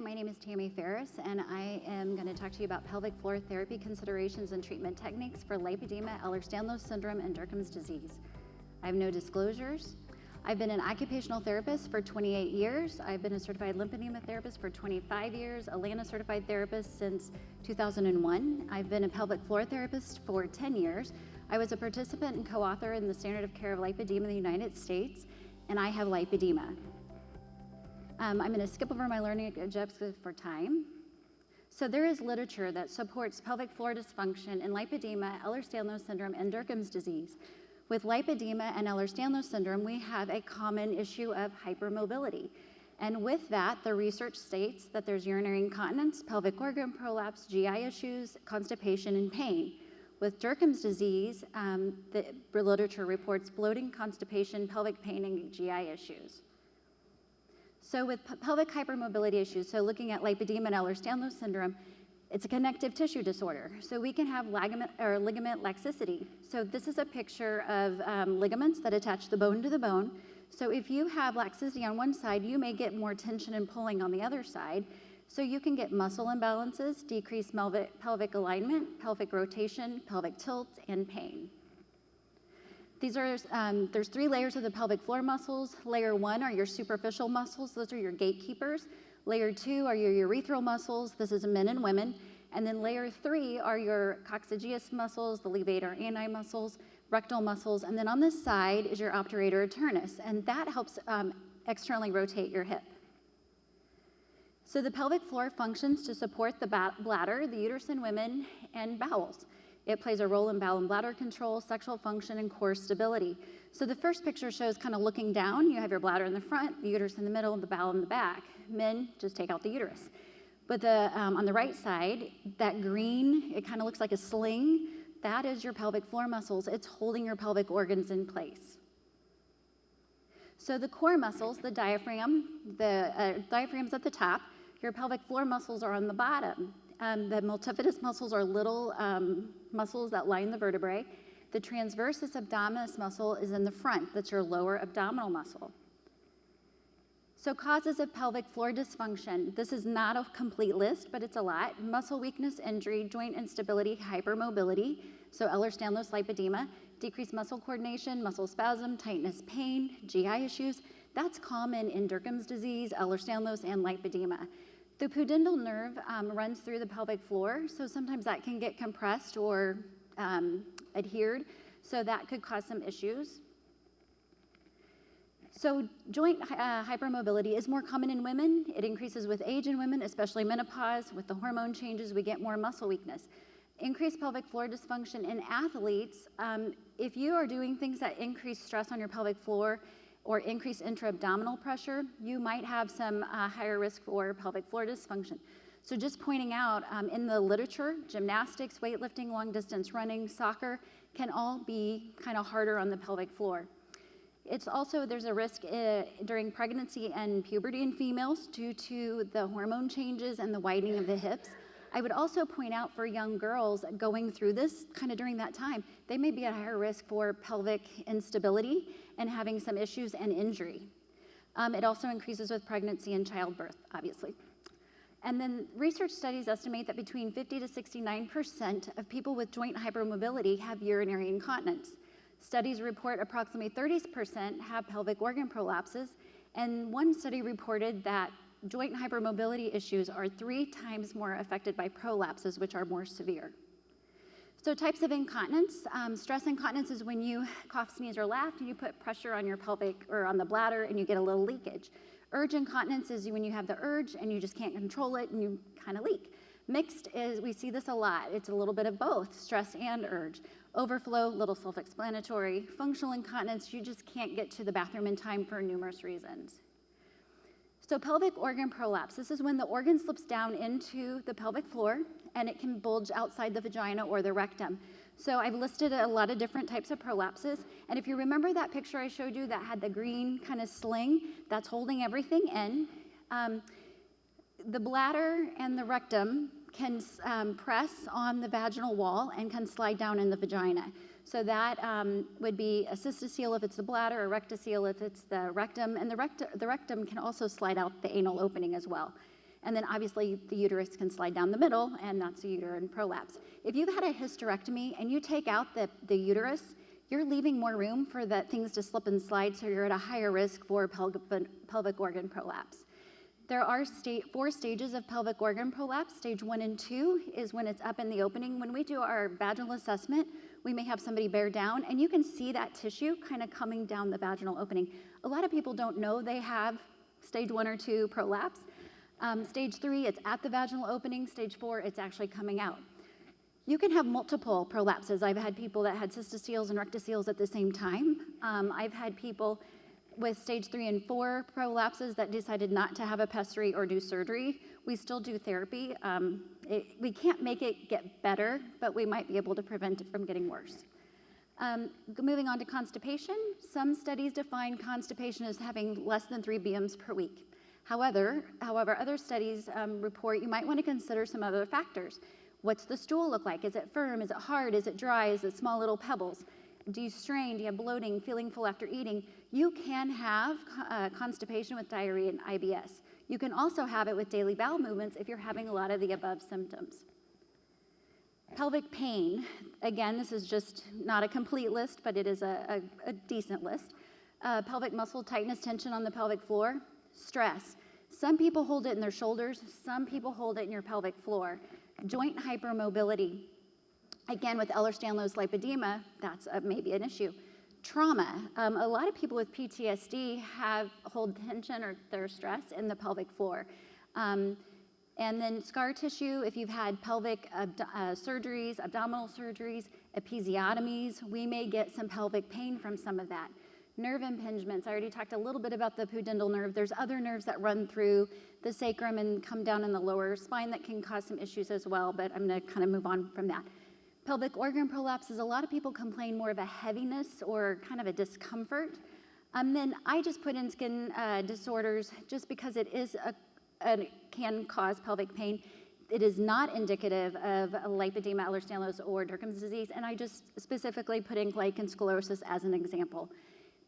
my name is Tammy Ferris, and I am going to talk to you about pelvic floor therapy considerations and treatment techniques for lipedema, Ehlers Danlos syndrome, and Dercum's disease. I have no disclosures. I've been an occupational therapist for 28 years. I've been a certified lipedema therapist for 25 years, a LANA certified therapist since 2001. I've been a pelvic floor therapist for 10 years. I was a participant and co-author in the standard of care of lipedema in the United States, and I have lipedema. I'm going to skip over my learning objectives for time. So there is literature that supports pelvic floor dysfunction in lipedema, Ehlers Danlos syndrome, and Dercum's disease. With lipedema and Ehlers Danlos syndrome, we have a common issue of hypermobility. And with that, the research states that there's urinary incontinence, pelvic organ prolapse, GI issues, constipation, and pain. With Dercum's disease, the literature reports bloating, constipation, pelvic pain, and GI issues. So with pelvic hypermobility issues, so looking at lipedema and Ehlers Danlos syndrome, it's a connective tissue disorder. So we can have ligament laxicity. So this is a picture of ligaments that attach the bone to the bone. So if you have laxicity on one side, you may get more tension and pulling on the other side. So you can get muscle imbalances, decreased pelvic alignment, pelvic rotation, pelvic tilt, and pain. These are, there's 3 layers of the pelvic floor muscles. Layer 1 are your superficial muscles. Those are your gatekeepers. Layer 2 are your urethral muscles. This is men and women. And then layer 3 are your coccygeus muscles, the levator ani muscles, rectal muscles. And then on this side is your obturator eternus. And that helps externally rotate your hip. So the pelvic floor functions to support the bladder, the uterus in women, and bowels. It plays a role in bowel and bladder control, sexual function, and core stability. So the first picture shows kind of looking down. You have your bladder in the front, the uterus in the middle, the bowel in the back. Men just take out the uterus. But on the right side, that green, it kind of looks like a sling. That is your pelvic floor muscles. It's holding your pelvic organs in place. So the core muscles, the diaphragm's at the top. Your pelvic floor muscles are on the bottom. The multifidus muscles are little muscles that line the vertebrae. The transversus abdominis muscle is in the front. That's your lower abdominal muscle. So causes of pelvic floor dysfunction. This is not a complete list, but it's a lot. Muscle weakness, injury, joint instability, hypermobility. So Ehlers Danlos lipedema, decreased muscle coordination, muscle spasm, tightness, pain, GI issues. That's common in Dercum's disease, Ehlers Danlos, and lipedema. The pudendal nerve runs through the pelvic floor, so sometimes that can get compressed or adhered, so that could cause some issues. So joint hypermobility is more common in women. It increases with age in women, especially menopause. With the hormone changes, we get more muscle weakness. Increased pelvic floor dysfunction in athletes. If you are doing things that increase stress on your pelvic floor, or increased intra-abdominal pressure, you might have some higher risk for pelvic floor dysfunction. So just pointing out, in the literature, gymnastics, weightlifting, long distance running, soccer can all be kind of harder on the pelvic floor. It's also, there's a risk during pregnancy and puberty in females due to the hormone changes and the widening of the hips. I would also point out for young girls going through this kind of during that time, they may be at higher risk for pelvic instability and having some issues and injury. It also increases with pregnancy and childbirth, obviously. And then research studies estimate that between 50 to 69% of people with joint hypermobility have urinary incontinence. Studies report approximately 30% have pelvic organ prolapses, and one study reported that joint hypermobility issues are 3 times more affected by prolapses, which are more severe. So types of incontinence. Stress incontinence is when you cough, sneeze, or laugh, and you put pressure on your pelvic or on the bladder and you get a little leakage. Urge incontinence is when you have the urge and you just can't control it and you kind of leak. Mixed is, we see this a lot. It's a little bit of both, stress and urge. Overflow, little self-explanatory. Functional incontinence, you just can't get to the bathroom in time for numerous reasons. So pelvic organ prolapse, this is when the organ slips down into the pelvic floor and it can bulge outside the vagina or the rectum. So I've listed a lot of different types of prolapses, and if you remember that picture I showed you that had the green kind of sling, that's holding everything in. The bladder and the rectum can press on the vaginal wall and can slide down in the vagina. So that would be a cystocele if it's the bladder, a rectocele if it's the rectum, and the rectum can also slide out the anal opening as well. And then obviously the uterus can slide down the middle, and that's a uterine prolapse. If you've had a hysterectomy and you take out the uterus, you're leaving more room for the things to slip and slide, so you're at a higher risk for pelvic organ prolapse. There are 4 stages of pelvic organ prolapse. Stage 1 and 2 is when it's up in the opening. When we do our vaginal assessment, we may have somebody bear down, and you can see that tissue kind of coming down the vaginal opening. A lot of people don't know they have stage 1 or 2 prolapse. Stage 3, it's at the vaginal opening. Stage 4, it's actually coming out. You can have multiple prolapses. I've had people that had cystoceles and rectoceles at the same time. I've had people with stage 3 and 4 prolapses that decided not to have a pessary or do surgery. We still do therapy. We can't make it get better, but we might be able to prevent it from getting worse. Moving on to constipation, some studies define constipation as having less than 3 BMs per week. However, other studies report you might want to consider some other factors. What's the stool look like? Is it firm? Is it hard? Is it dry? Is it small little pebbles? Do you strain? Do you have bloating, feeling full after eating? You can have constipation with diarrhea and IBS. You can also have it with daily bowel movements if you're having a lot of the above symptoms. Pelvic pain, again, this is just not a complete list, but it is a decent list. Pelvic muscle tightness, tension on the pelvic floor, stress. Some people hold it in their shoulders, some people hold it in your pelvic floor. Joint hypermobility. Again, with Ehlers Danlos lipedema, that's maybe an issue. Trauma. A lot of people with PTSD hold tension or their stress in the pelvic floor. And then scar tissue, if you've had pelvic surgeries, abdominal surgeries, episiotomies, we may get some pelvic pain from some of that. Nerve impingements, I already talked a little bit about the pudendal nerve. There's other nerves that run through the sacrum and come down in the lower spine that can cause some issues as well, but I'm gonna kind of move on from that. Pelvic organ prolapses, a lot of people complain more of a heaviness or kind of a discomfort. Then I just put in skin disorders just because it can cause pelvic pain. It is not indicative of lipedema, Ehlers Danlos, or Dercum's disease, and I just specifically put in glycan sclerosis as an example.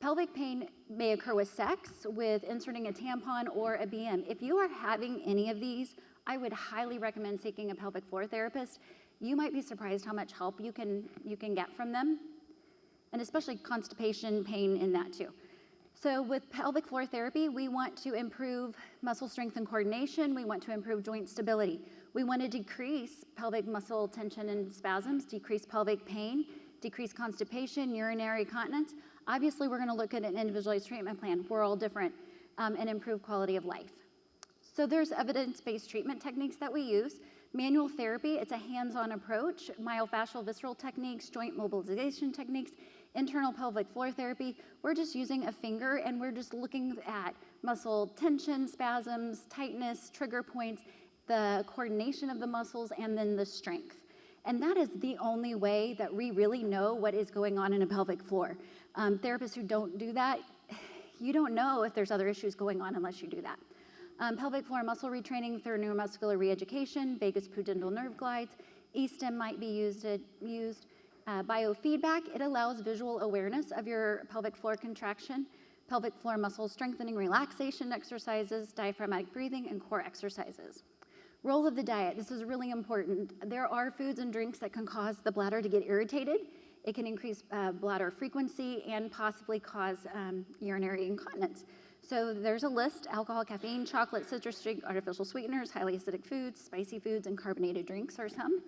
Pelvic pain may occur with sex, with inserting a tampon or a BM. If you are having any of these, I would highly recommend seeking a pelvic floor therapist. You might be surprised how much help you can get from them, and especially constipation pain in that too. So with pelvic floor therapy, we want to improve muscle strength and coordination. We want to improve joint stability. We want to decrease pelvic muscle tension and spasms, decrease pelvic pain, decrease constipation, urinary incontinence. Obviously, we're going to look at an individualized treatment plan. We're all different, and improve quality of life. So there's evidence-based treatment techniques that we use. Manual therapy, it's a hands-on approach. Myofascial visceral techniques, joint mobilization techniques, internal pelvic floor therapy. We're just using a finger and we're just looking at muscle tension, spasms, tightness, trigger points, the coordination of the muscles, and then the strength. And that is the only way that we really know what is going on in a pelvic floor. Therapists who don't do that, you don't know if there's other issues going on unless you do that. Pelvic floor muscle retraining through neuromuscular re-education, vagus pudendal nerve glides, E-stim might be used. Biofeedback, it allows visual awareness of your pelvic floor contraction, pelvic floor muscle strengthening relaxation exercises, diaphragmatic breathing, and core exercises. Role of the diet, this is really important. There are foods and drinks that can cause the bladder to get irritated. It can increase bladder frequency and possibly cause urinary incontinence. So there's a list: alcohol, caffeine, chocolate, citrus drink, artificial sweeteners, highly acidic foods, spicy foods, and carbonated drinks are some.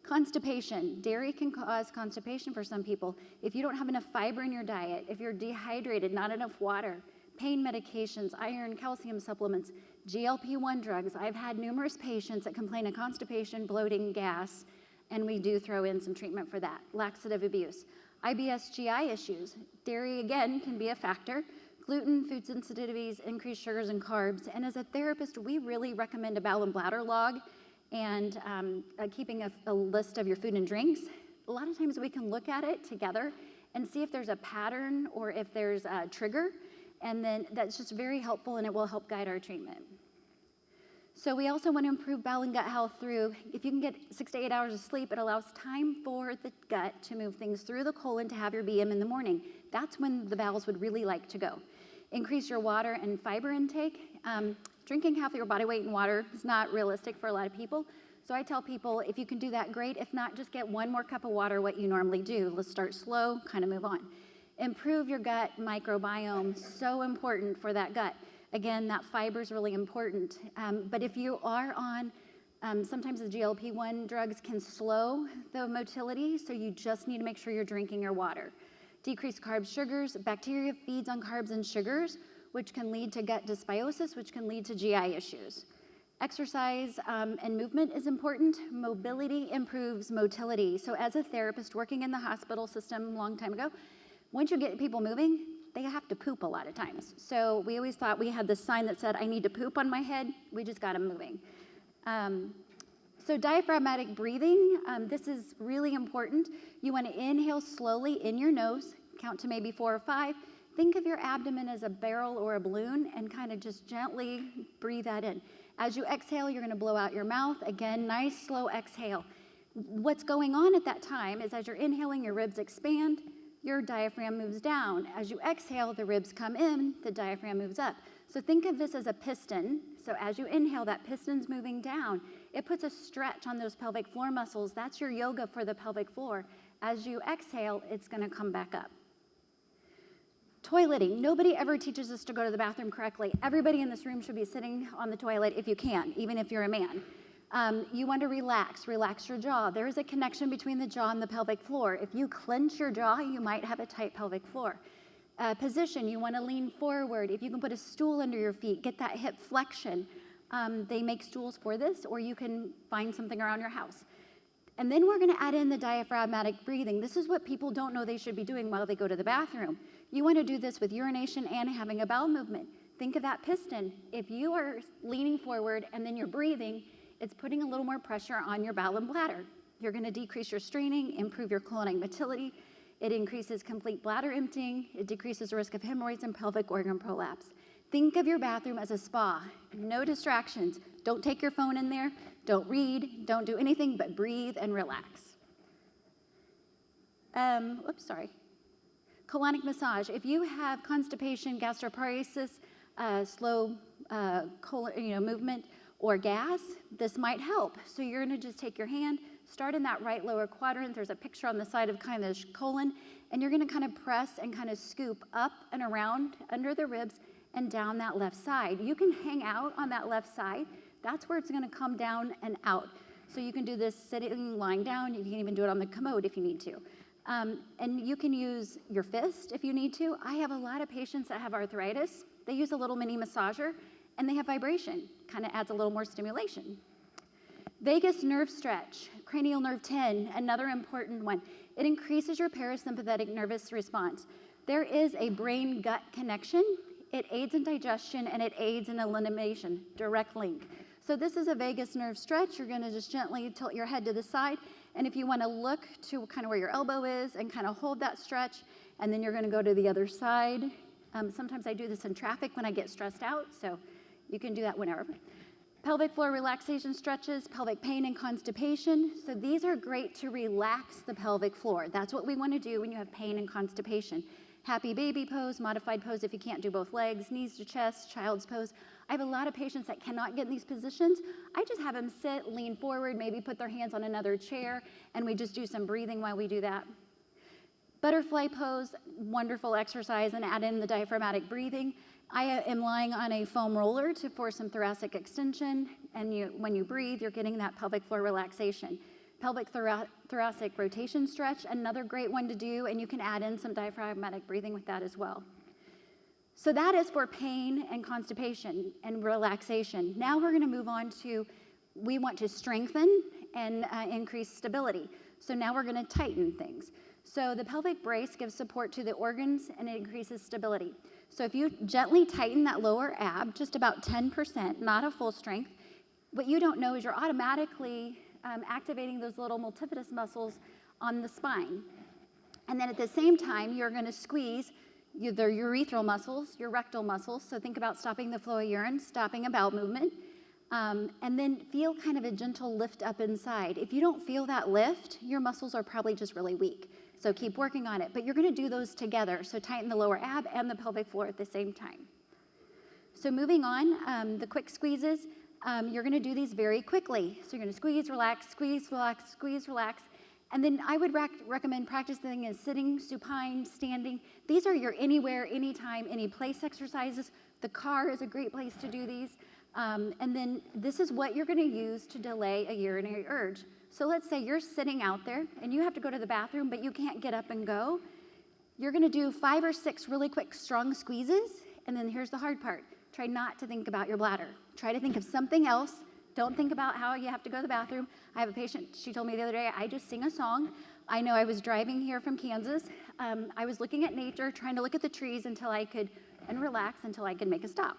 Constipation, dairy can cause constipation for some people. If you don't have enough fiber in your diet, if you're dehydrated, not enough water, pain medications, iron, calcium supplements, GLP-1 drugs. I've had numerous patients that complain of constipation, bloating, gas, and we do throw in some treatment for that. Laxative abuse. IBS, GI issues. Dairy, again, can be a factor. Gluten, food sensitivities, increased sugars and carbs. And as a therapist, we really recommend a bowel and bladder log and keeping a list of your food and drinks. A lot of times we can look at it together and see if there's a pattern or if there's a trigger, and then that's just very helpful and it will help guide our treatment. So we also want to improve bowel and gut health through, if you can get 6 to 8 hours of sleep, it allows time for the gut to move things through the colon to have your BM in the morning. That's when the bowels would really like to go. Increase your water and fiber intake. Drinking half of your body weight in water is not realistic for a lot of people. So I tell people, if you can do that, great. If not, just get one more cup of water, what you normally do. Let's start slow, kind of move on. Improve your gut microbiome, so important for that gut. Again, that fiber is really important. But if you are on, sometimes the GLP-1 drugs can slow the motility, so you just need to make sure you're drinking your water. Decrease carbs, sugars. Bacteria feeds on carbs and sugars, which can lead to gut dysbiosis, which can lead to GI issues. Exercise and movement is important. Mobility improves motility. So as a therapist working in the hospital system a long time ago, once you get people moving, they have to poop a lot of times. So we always thought we had this sign that said, I need to poop on my head. We just got them moving. So diaphragmatic breathing, this is really important. You want to inhale slowly in your nose, count to maybe 4 or 5. Think of your abdomen as a barrel or a balloon and kind of just gently breathe that in. As you exhale, you're going to blow out your mouth. Again, nice slow exhale. What's going on at that time is as you're inhaling, your ribs expand, your diaphragm moves down. As you exhale, the ribs come in, the diaphragm moves up. So think of this as a piston. So as you inhale, that piston's moving down. It puts a stretch on those pelvic floor muscles. That's your yoga for the pelvic floor. As you exhale, it's going to come back up. Toileting. Nobody ever teaches us to go to the bathroom correctly. Everybody in this room should be sitting on the toilet if you can, even if you're a man. You want to relax your jaw. There is a connection between the jaw and the pelvic floor. If you clench your jaw, you might have a tight pelvic floor. Position, you want to lean forward. If you can put a stool under your feet, get that hip flexion. They make stools for this, or you can find something around your house. And then we're going to add in the diaphragmatic breathing. This is what people don't know they should be doing while they go to the bathroom. You want to do this with urination and having a bowel movement. Think of that piston. If you are leaning forward and then you're breathing, it's putting a little more pressure on your bowel and bladder. You're going to decrease your straining, improve your colonic motility. It increases complete bladder emptying. It decreases the risk of hemorrhoids and pelvic organ prolapse. Think of your bathroom as a spa. No distractions. Don't take your phone in there. Don't read. Don't do anything but breathe and relax. Colonic massage. If you have constipation, gastroparesis, slow movement, or gas, this might help. So you're going to just take your hand, start in that right lower quadrant. There's a picture on the side of kind of the colon, and you're going to kind of press and kind of scoop up and around under the ribs and down that left side. You can hang out on that left side. That's where it's going to come down and out. So you can do this sitting, lying down. You can even do it on the commode if you need to. And you can use your fist if you need to. I have a lot of patients that have arthritis. They use a little mini massager, and they have vibration. Kind of adds a little more stimulation. Vagus nerve stretch, cranial nerve 10, another important one. It increases your parasympathetic nervous response. There is a brain-gut connection. It aids in digestion, and it aids in elimination, direct link. So this is a vagus nerve stretch. You're going to just gently tilt your head to the side. And if you want to look to kind of where your elbow is and kind of hold that stretch, and then you're going to go to the other side. Sometimes I do this in traffic when I get stressed out, so you can do that whenever. Pelvic floor relaxation stretches, pelvic pain and constipation. So these are great to relax the pelvic floor. That's what we want to do when you have pain and constipation. Happy baby pose, modified pose if you can't do both legs, knees to chest, child's pose. I have a lot of patients that cannot get in these positions. I just have them sit, lean forward, maybe put their hands on another chair, and we just do some breathing while we do that. Butterfly pose, wonderful exercise, and add in the diaphragmatic breathing. I am lying on a foam roller for some thoracic extension, and when you breathe, you're getting that pelvic floor relaxation. Pelvic thoracic rotation stretch, another great one to do, and you can add in some diaphragmatic breathing with that as well. So that is for pain and constipation and relaxation. Now we're going to move on to, we want to strengthen and increase stability. So now we're going to tighten things. So the pelvic brace gives support to the organs and it increases stability. So if you gently tighten that lower ab, just about 10%, not a full strength, what you don't know is you're automatically activating those little multifidus muscles on the spine. And then at the same time, you're going to squeeze their urethral muscles, your rectal muscles. So think about stopping the flow of urine, stopping a bowel movement, and then feel kind of a gentle lift up inside. If you don't feel that lift, your muscles are probably just really weak. So keep working on it. But you're going to do those together. So tighten the lower ab and the pelvic floor at the same time. So moving on, the quick squeezes, you're gonna do these very quickly. So you're gonna squeeze, relax, squeeze, relax, squeeze, relax. And then I would recommend practicing as sitting, supine, standing. These are your anywhere, anytime, any place exercises. The car is a great place to do these. And then this is what you're gonna use to delay a urinary urge. So let's say you're sitting out there and you have to go to the bathroom, but you can't get up and go. You're gonna do 5 or 6 really quick, strong squeezes. And then here's the hard part. Try not to think about your bladder. Try to think of something else. Don't think about how you have to go to the bathroom. I have a patient, she told me the other day, I just sing a song. I know I was driving here from Kansas. I was looking at nature, trying to look at the trees and relax until I could make a stop.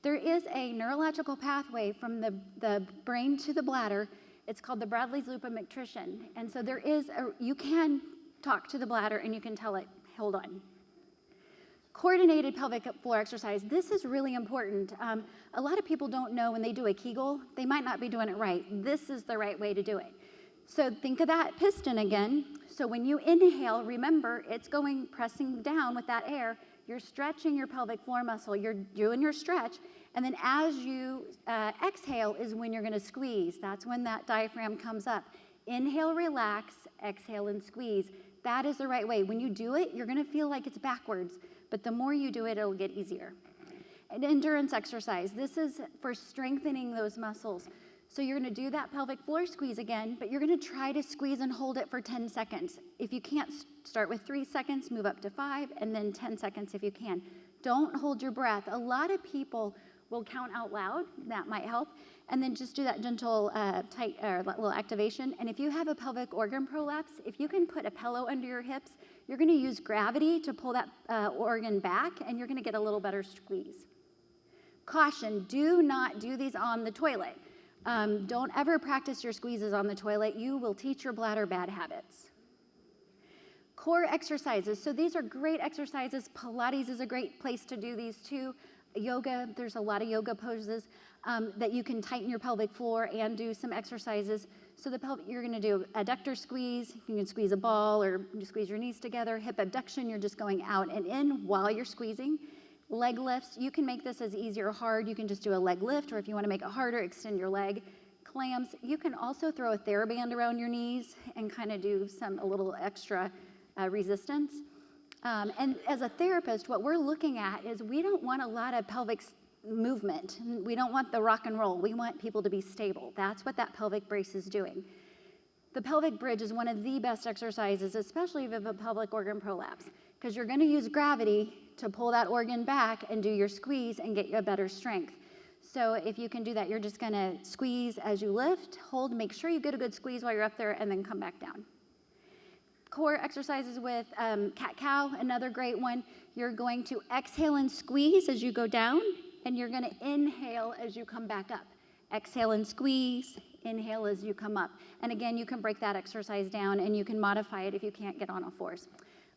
There is a neurological pathway from the brain to the bladder. It's called the Bradley's loop of McTrician. And so you can talk to the bladder and you can tell it, hold on. Coordinated pelvic floor exercise. This is really important. A lot of people don't know when they do a Kegel, they might not be doing it right. This is the right way to do it. So think of that piston again. So when you inhale, remember it's pressing down with that air. You're stretching your pelvic floor muscle. You're doing your stretch. And then as you exhale is when you're gonna squeeze. That's when that diaphragm comes up. Inhale, relax, exhale, and squeeze. That is the right way. When you do it, you're gonna feel like it's backwards. But the more you do it, it'll get easier. An endurance exercise. This is for strengthening those muscles. So you're gonna do that pelvic floor squeeze again, but you're gonna try to squeeze and hold it for 10 seconds. If you can't, start with 3 seconds, move up to 5, and then 10 seconds if you can. Don't hold your breath. A lot of people will count out loud, that might help, and then just do that gentle tight little activation. And if you have a pelvic organ prolapse, if you can put a pillow under your hips, you're gonna use gravity to pull that organ back, and you're gonna get a little better squeeze. Caution, do not do these on the toilet. Don't ever practice your squeezes on the toilet. You will teach your bladder bad habits. Core exercises. So these are great exercises. Pilates is a great place to do these too. Yoga, there's a lot of yoga poses that you can tighten your pelvic floor and do some exercises. So you're gonna do adductor squeeze, you can squeeze a ball or you squeeze your knees together. Hip abduction, you're just going out and in while you're squeezing. Leg lifts, you can make this as easy or hard. You can just do a leg lift, or if you wanna make it harder, extend your leg. Clams, you can also throw a TheraBand around your knees and kind of do a little extra resistance. And as a therapist, what we're looking at is we don't want a lot of pelvic movement. We don't want the rock and roll. We want people to be stable. That's what that pelvic brace is doing. The pelvic bridge is one of the best exercises, especially if you have a pelvic organ prolapse, because you're gonna use gravity to pull that organ back and do your squeeze and get you a better strength. So if you can do that, you're just gonna squeeze as you lift, hold, make sure you get a good squeeze while you're up there, and then come back down. Core exercises with cat-cow, another great one. You're going to exhale and squeeze as you go down, and you're gonna inhale as you come back up. Exhale and squeeze, inhale as you come up. And again, you can break that exercise down and you can modify it if you can't get on all fours.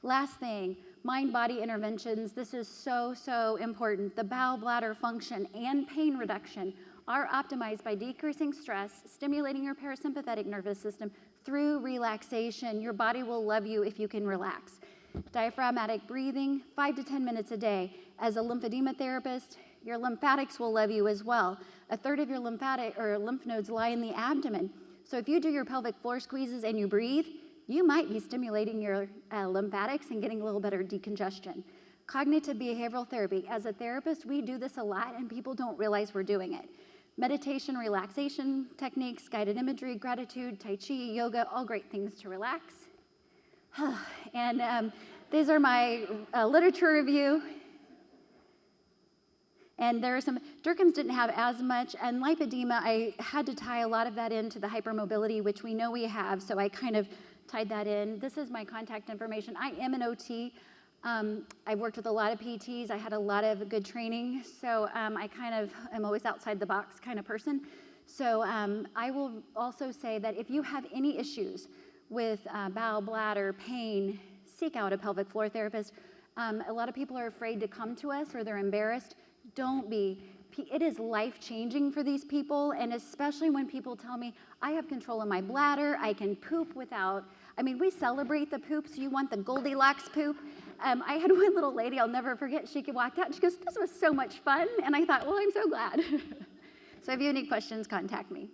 Last thing, mind-body interventions. This is so, so important. The bowel, bladder function and pain reduction are optimized by decreasing stress, stimulating your parasympathetic nervous system through relaxation. Your body will love you if you can relax. Diaphragmatic breathing, 5 to 10 minutes a day. As a lymphedema therapist, your lymphatics will love you as well. A third of your lymph nodes lie in the abdomen. So if you do your pelvic floor squeezes and you breathe, you might be stimulating your lymphatics and getting a little better decongestion. Cognitive behavioral therapy. As a therapist, we do this a lot and people don't realize we're doing it. Meditation, relaxation techniques, guided imagery, gratitude, Tai Chi, yoga, all great things to relax. And these are my literature review. And there are Dercums didn't have as much, and lipedema, I had to tie a lot of that into the hypermobility, which we know we have, so I kind of tied that in. This is my contact information. I am an OT. I've worked with a lot of PTs. I had a lot of good training, so I kind of am always outside the box kind of person. So I will also say that if you have any issues with bowel, bladder, pain, seek out a pelvic floor therapist. A lot of people are afraid to come to us or they're embarrassed. Don't be. It is life-changing for these people, and especially when people tell me, I have control of my bladder, I can poop without, we celebrate the poops. You want the Goldilocks poop. I had one little lady, I'll never forget, she walked out and she goes, "This was so much fun." And I thought, well, I'm so glad. So if you have any questions, contact me.